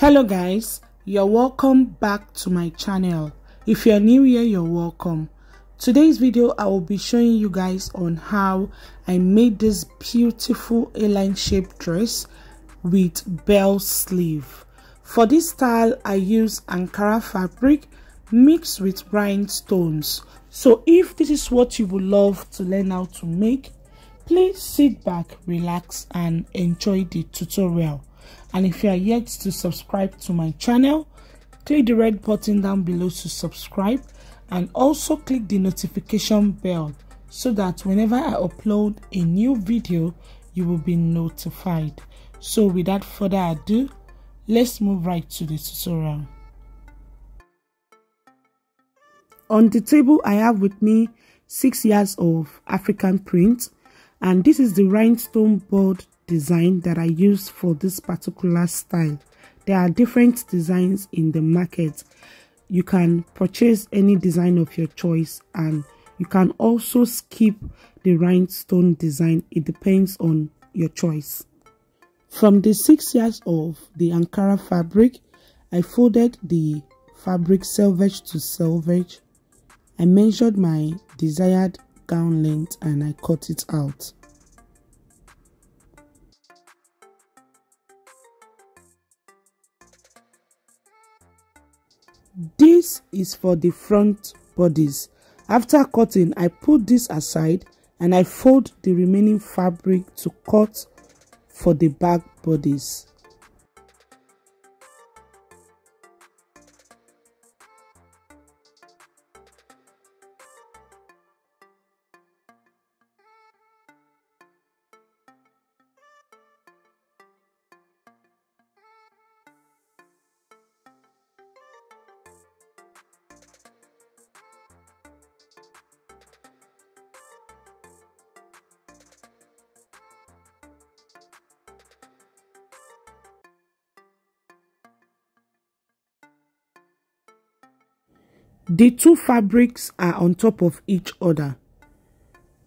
Hello guys, you're welcome back to my channel. If you're new here, you're welcome. Today's video I will be showing you guys on how I made this beautiful A-line shaped dress with bell sleeve. For this style I use ankara fabric mixed with rhinestones. So if this is what you would love to learn how to make, please sit back, relax and enjoy the tutorial. And if you are yet to subscribe to my channel, click the red button down below to subscribe and also click the notification bell so that whenever I upload a new video, you will be notified. So without further ado, let's move right to the tutorial. On the table, I have with me 6 yards of African print, and this is the rhinestone board design that I use for this particular style. There are different designs in the market. You can purchase any design of your choice, and you can also skip the rhinestone design. It depends on your choice. From the 6 yards of the ankara fabric, I folded the fabric selvage to selvage. I measured my desired gown length and I cut it out. This is for the front bodies. After cutting, I put this aside and I fold the remaining fabric to cut for the back bodies. The two fabrics are on top of each other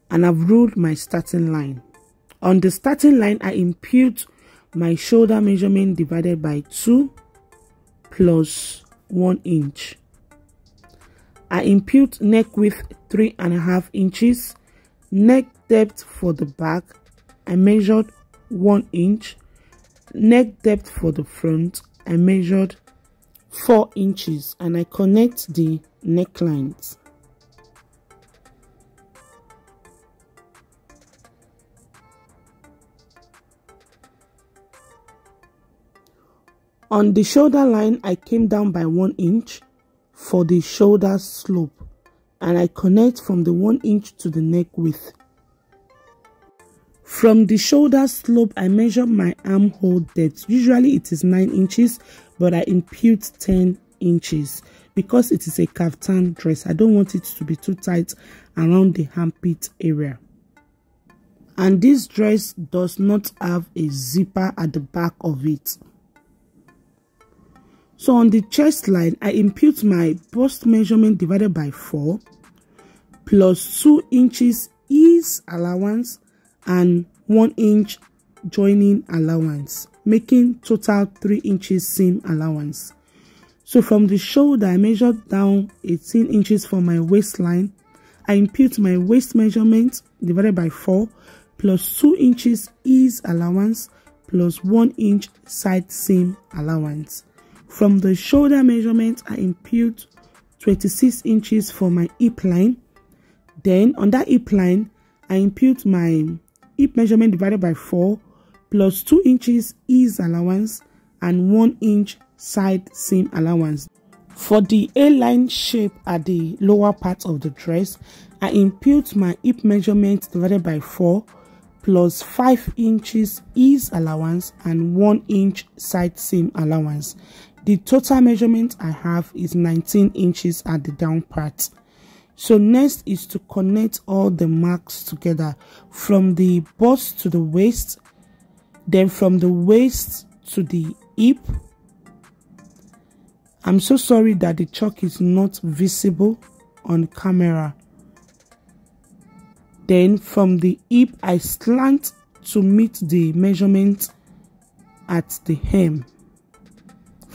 and I've ruled my starting line. On the starting line, I impute my shoulder measurement divided by 2 plus 1 inch. I impute neck width 3.5 inches. Neck depth for the back, I measured 1 inch. Neck depth for the front, I measured 4 inches, and I connect the necklines. On the shoulder line, I came down by 1 inch for the shoulder slope, and I connect from the 1 inch to the neck width. From the shoulder slope, I measure my armhole depth. Usually it is 9 inches, but I impute 10 inches because it is a kaftan dress. I don't want it to be too tight around the armpit area. And this dress does not have a zipper at the back of it. So on the chest line, I impute my bust measurement divided by 4 plus 2 inches ease allowance and 1 inch joining allowance, making total 3 inches seam allowance. So from the shoulder, I measured down 18 inches for my waistline. I impute my waist measurement divided by 4 plus 2 inches ease allowance plus 1 inch side seam allowance. From the shoulder measurement, I impute 26 inches for my hip line. Then on that hip line, I impute my hip measurement divided by 4 plus 2 inches ease allowance and 1 inch side seam allowance. For the A-line shape at the lower part of the dress, I impute my hip measurement divided by 4 plus 5 inches ease allowance and 1 inch side seam allowance. The total measurement I have is 19 inches at the down part. So next is to connect all the marks together from the bust to the waist, then from the waist to the hip. I'm so sorry that the chalk is not visible on camera. Then from the hip, I slant to meet the measurement at the hem.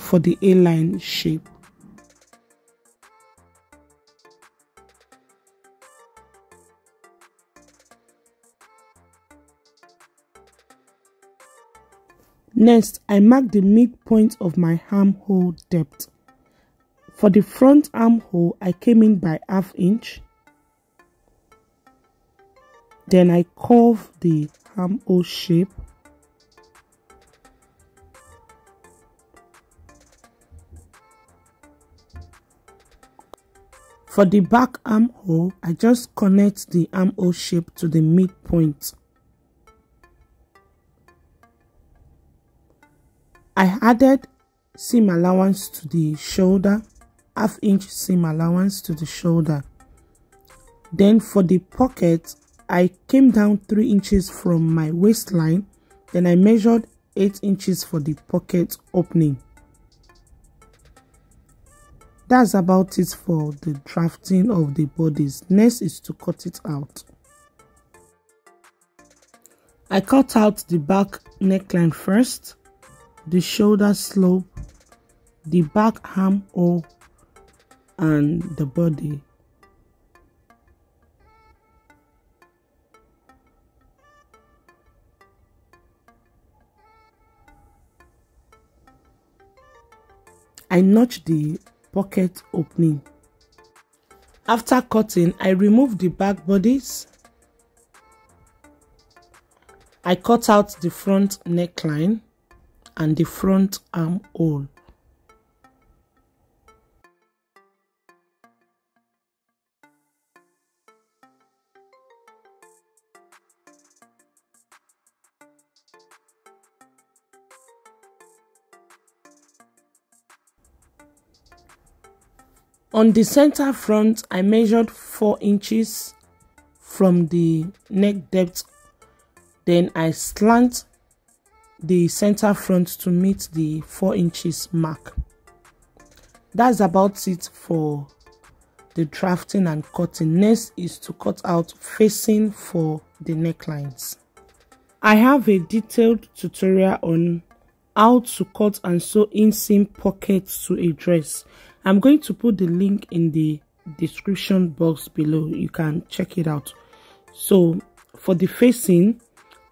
for the A-line shape. Next, I mark the midpoint of my armhole depth. For the front armhole, I came in by 1/2 inch. Then I curve the armhole shape. For the back armhole, I just connect the armhole shape to the midpoint. I added seam allowance to the shoulder, 1/2 inch seam allowance to the shoulder. Then for the pocket, I came down 3 inches from my waistline. Then I measured 8 inches for the pocket opening. That's about it for the drafting of the bodies. Next is to cut it out. I cut out the back neckline first, the shoulder slope, the back armhole, and the body. I notch the pocket opening. After cutting, I remove the back bodies. I cut out the front neckline and the front armhole. On the center front, I measured 4 inches from the neck depth. Then I slant the center front to meet the 4 inches mark. That's about it for the drafting and cutting. Next is to cut out facing for the necklines. I have a detailed tutorial on how to cut and sew inseam pockets to a dress. I'm going to put the link in the description box below. You can check it out. So for the facing,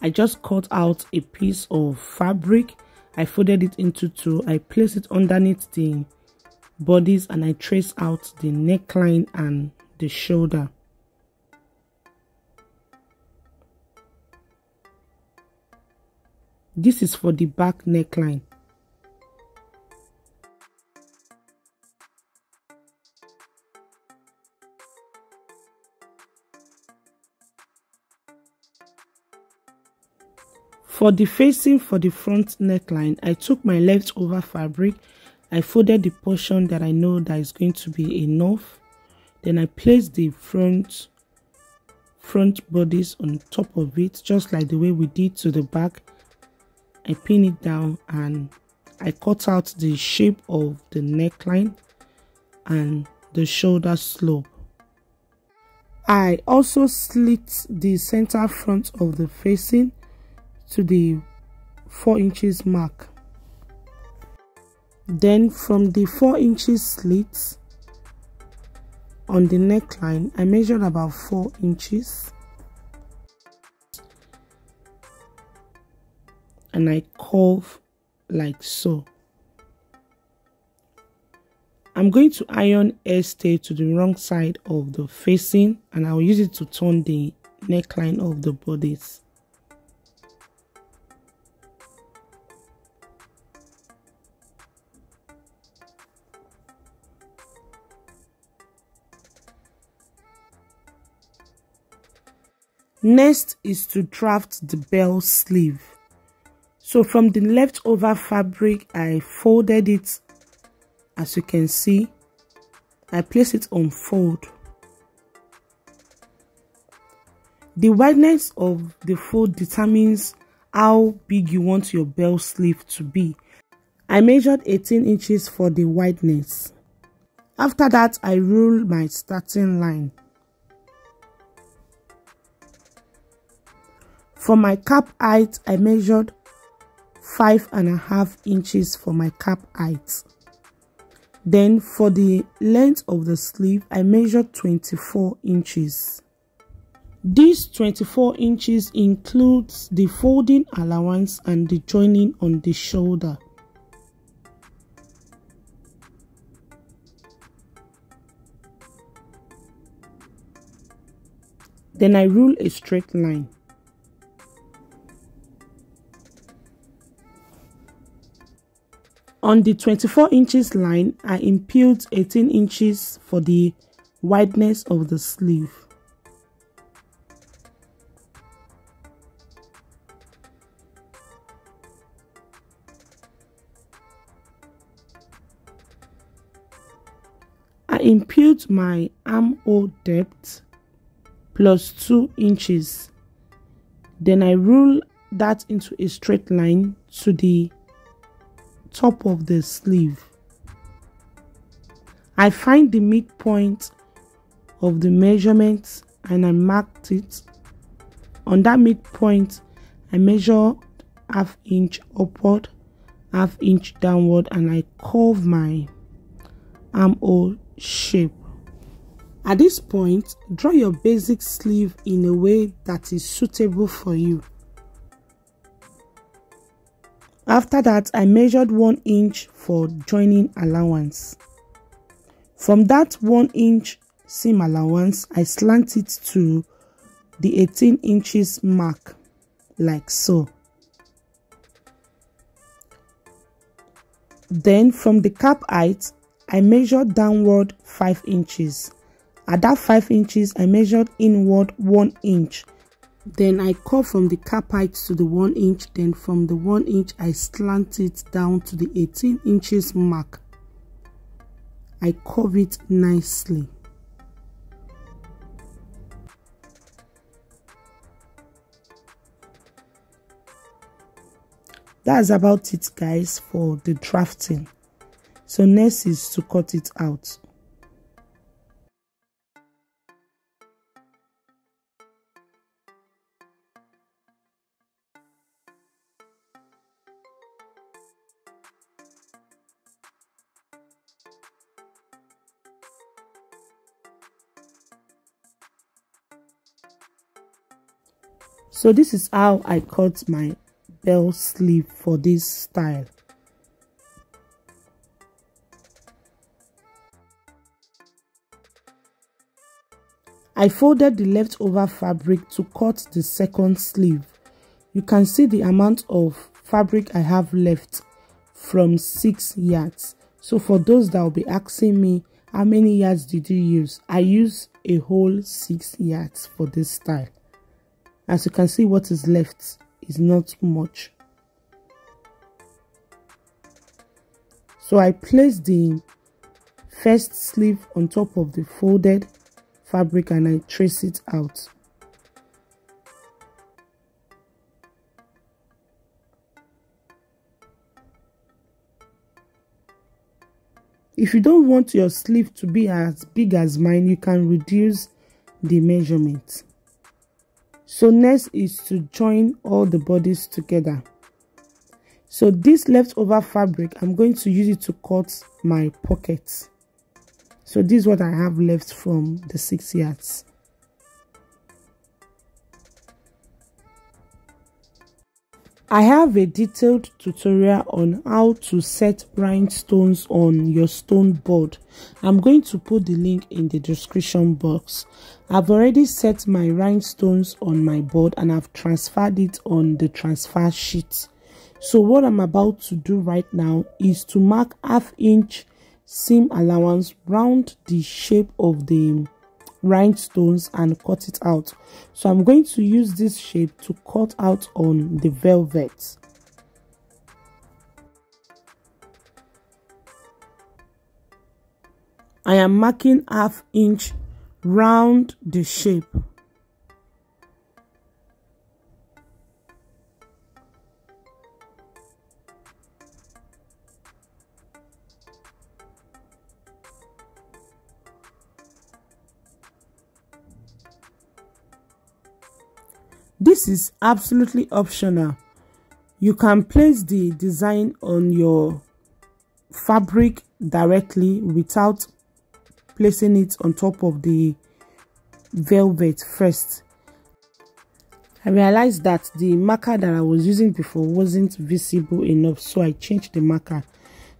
I just cut out a piece of fabric. I folded it into 2. I placed it underneath the bodies and I traced out the neckline and the shoulder. This is for the back neckline. For the facing for the front neckline, I took my leftover fabric. I folded the portion that I know that is going to be enough. Then I placed the front bodies on top of it, just like the way we did to the back. I pin it down and I cut out the shape of the neckline and the shoulder slope. I also slit the center front of the facing to the 4 inches mark. Then from the 4 inches slit on the neckline, I measured about 4 inches and I curve like so. I'm going to iron air stay to the wrong side of the facing and I'll use it to turn the neckline of the bodies. Next is to draft the bell sleeve. So from the leftover fabric, I folded it. As you can see, I place it on fold. The wideness of the fold determines how big you want your bell sleeve to be. I measured 18 inches for the wideness. After that, I ruled my starting line. For my cap height, I measured 5.5 inches for my cap height. Then for the length of the sleeve, I measured 24 inches. This 24 inches includes the folding allowance and the joining on the shoulder. Then I rule a straight line. On the 24 inches line, I impute 18 inches for the wideness of the sleeve. I impute my armhole depth plus 2 inches. Then I rule that into a straight line to the top of the sleeve. I find the midpoint of the measurement and I marked it. On that midpoint, I measure ½ inch upward, ½ inch downward, and I curve my armhole shape. At this point, draw your basic sleeve in a way that is suitable for you. After that, I measured 1 inch for joining allowance. From that 1 inch seam allowance, I slant it to the 18 inches mark, like so. Then from the cap height, I measured downward 5 inches. At that 5 inches, I measured inward 1 inch. Then I curve from the cap height to the 1 inch. Then from the 1 inch, I slant it down to the 18 inches mark. I curve it nicely. That's about it, guys, for the drafting. So next is to cut it out. So this is how I cut my bell sleeve for this style. I folded the leftover fabric to cut the second sleeve. You can see the amount of fabric I have left from 6 yards. So for those that will be asking me, how many yards did you use? I use a whole 6 yards for this style. As you can see, what is left is not much. So I place the first sleeve on top of the folded fabric and I trace it out. If you don't want your sleeve to be as big as mine, you can reduce the measurement. So next is to join all the bodies together. So this leftover fabric, I'm going to use it to cut my pockets. So this is what I have left from the 6 yards. I have a detailed tutorial on how to set rhinestones on your stone board. I'm going to put the link in the description box. I've already set my rhinestones on my board and I've transferred it on the transfer sheet. So what I'm about to do right now is to mark ½ inch seam allowance round the shape of the rhinestones and cut it out. So I'm going to use this shape to cut out on the velvet. I am marking ½ inch round the shape. This is absolutely optional. You can place the design on your fabric directly without placing it on top of the velvet first. I realized that the marker that I was using before wasn't visible enough, so I changed the marker.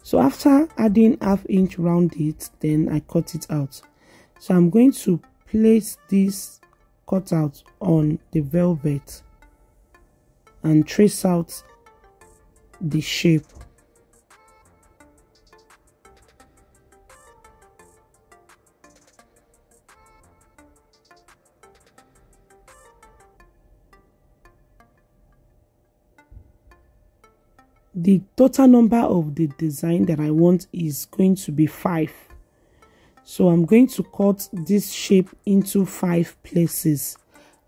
So after adding ½ inch round it, then I cut it out. So I'm going to place this cutout on the velvet and trace out the shape. The total number of the design that I want is going to be 5. So I'm going to cut this shape into 5 places.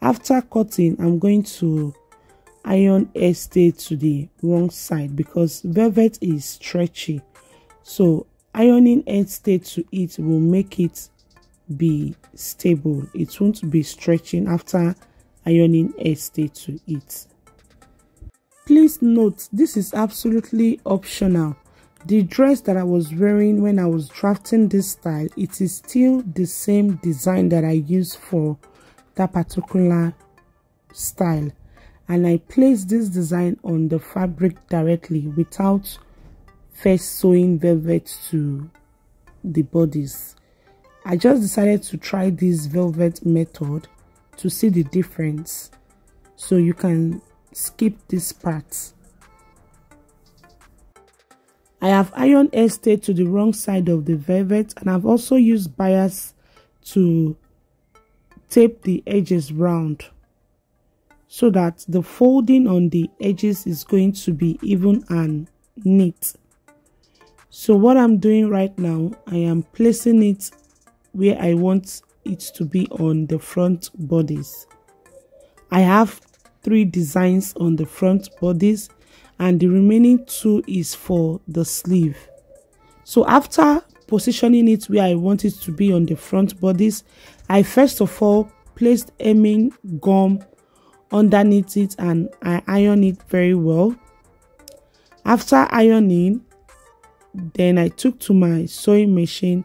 After cutting, I'm going to iron edge stay to the wrong side because velvet is stretchy. So ironing edge stay to it will make it be stable. It won't be stretching after ironing edge stay to it. Please note, this is absolutely optional. The dress that I was wearing when I was drafting this style, it is still the same design that I used for that particular style. And I placed this design on the fabric directly without first sewing velvet to the bodies. I just decided to try this velvet method to see the difference. So you can skip this part. I have iron edge stayed to the wrong side of the velvet, and I've also used bias to tape the edges round so that the folding on the edges is going to be even and neat. So what I'm doing right now, I am placing it where I want it to be on the front bodies. I have 3 designs on the front bodies and the remaining 2 is for the sleeve. So after positioning it where I want it to be on the front bodies, I first of all placed hemming gum underneath it and I iron it very well. After ironing, then I took to my sewing machine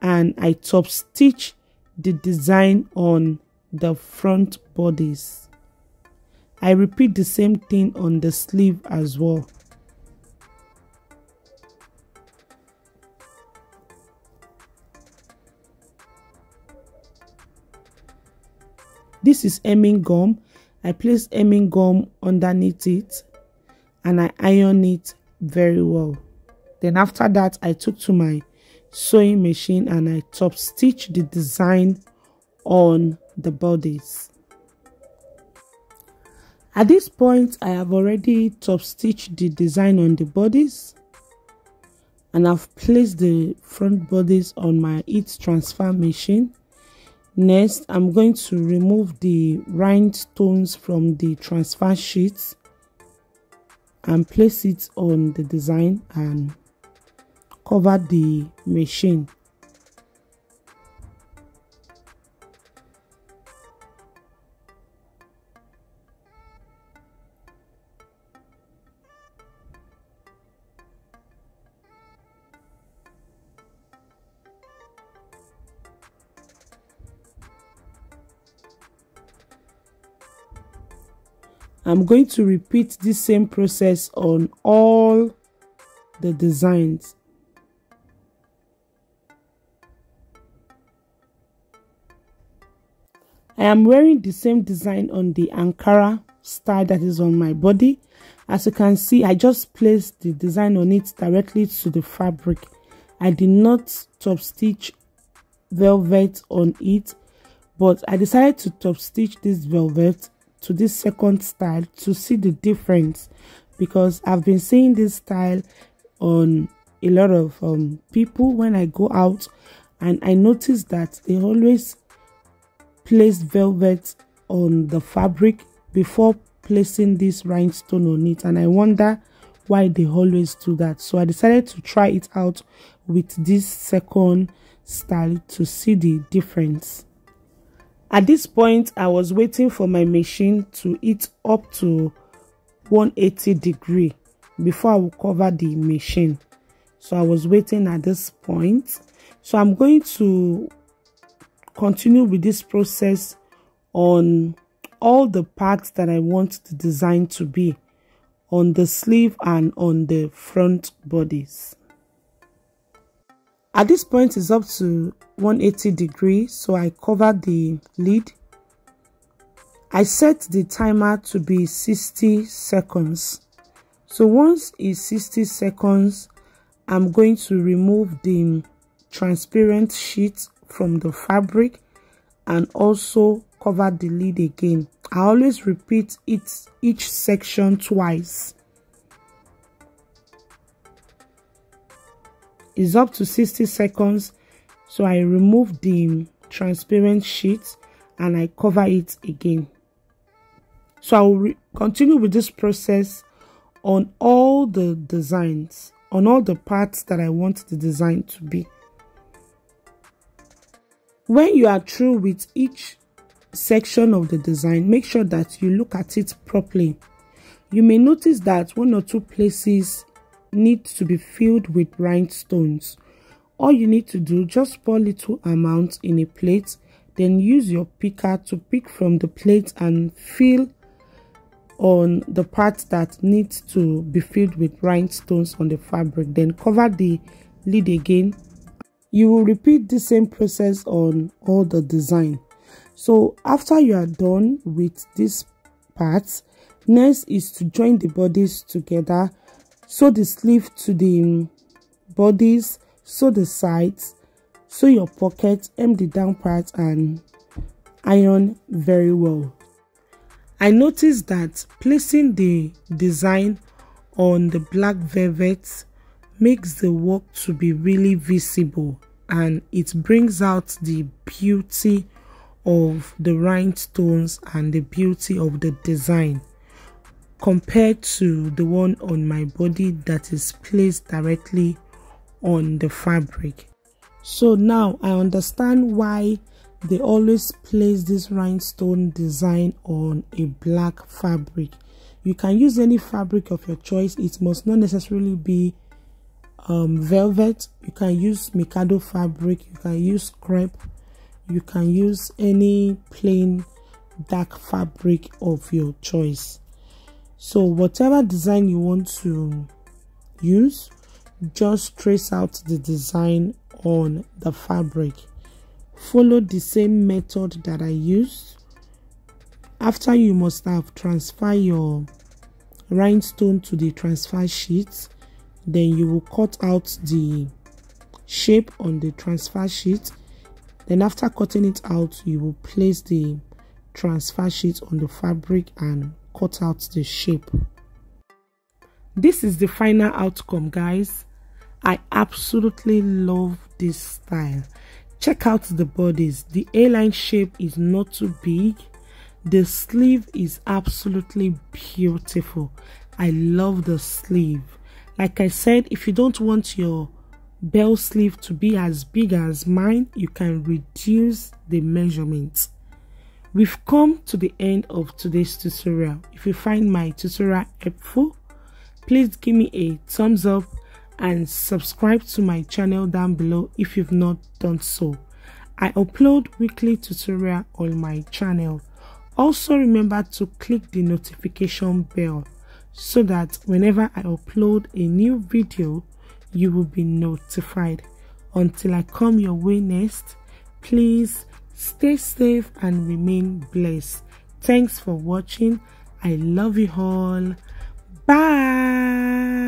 and I top stitch the design on the front bodies. I repeat the same thing on the sleeve as well. This is hemming gum. I place hemming gum underneath it and I iron it very well. Then after that, I took to my sewing machine and I top stitch the design on the bodies. At this point, I have already top stitched the design on the bodies and I've placed the front bodies on my heat transfer machine. Next, I'm going to remove the rhinestones from the transfer sheets and place it on the design and cover the machine. I'm going to repeat this same process on all the designs. I am wearing the same design on the ankara style that is on my body. As you can see, I just placed the design on it directly to the fabric. I did not top stitch velvet on it, but I decided to top stitch this velvet to this second style to see the difference, because I've been seeing this style on a lot of people when I go out, and I noticed that they always place velvet on the fabric before placing this rhinestone on it, and I wonder why they always do that. So I decided to try it out with this second style to see the difference. At this point, I was waiting for my machine to heat up to 180 degree before I will cover the machine. So I was waiting at this point. So I'm going to continue with this process on all the parts that I want the design to be, on the sleeve and on the front bodies. At this point it's up to 180 degrees, so I cover the lid. I set the timer to be 60 seconds. So once it's 60 seconds, I'm going to remove the transparent sheet from the fabric and also cover the lid again. I always repeat each section twice. It's up to 60 seconds, so I remove the transparent sheet and I cover it again. So I will continue with this process on all the designs, on all the parts that I want the design to be. When you are through with each section of the design, make sure that you look at it properly. You may notice that one or two places need to be filled with rhinestones. All you need to do, just pour little amount in a plate, then use your picker to pick from the plate and fill on the parts that need to be filled with rhinestones on the fabric. Then cover the lid again. You will repeat the same process on all the design. So after you are done with these parts, next is to join the bodies together. Sew the sleeve to the bodies, sew the sides, sew your pocket, hem the down part and iron very well. I noticed that placing the design on the black velvet makes the work to be really visible, and it brings out the beauty of the rhinestones and the beauty of the design compared to the one on my body that is placed directly on the fabric. So now I understand why they always place this rhinestone design on a black fabric. You can use any fabric of your choice. It must not necessarily be velvet. You can use Mikado fabric, you can use crepe, you can use any plain dark fabric of your choice. So whatever design you want to use, just trace out the design on the fabric. Follow the same method that I used. After you must have transferred your rhinestone to the transfer sheet, then you will cut out the shape on the transfer sheet. Then after cutting it out, you will place the transfer sheet on the fabric and cut out the shape. This is the final outcome, guys. I absolutely love this style. Check out the bodies. The A-line shape is not too big. The sleeve is absolutely beautiful. I love the sleeve. Like I said, if you don't want your bell sleeve to be as big as mine, you can reduce the measurements. We've come to the end of today's tutorial. If you find my tutorial helpful, please give me a thumbs up and subscribe to my channel down below if you've not done so. I upload weekly tutorial on my channel. Also remember to click the notification bell so that whenever I upload a new video, you will be notified. Until I come your way next, please stay safe and remain blessed. Thanks for watching. I love you all. Bye.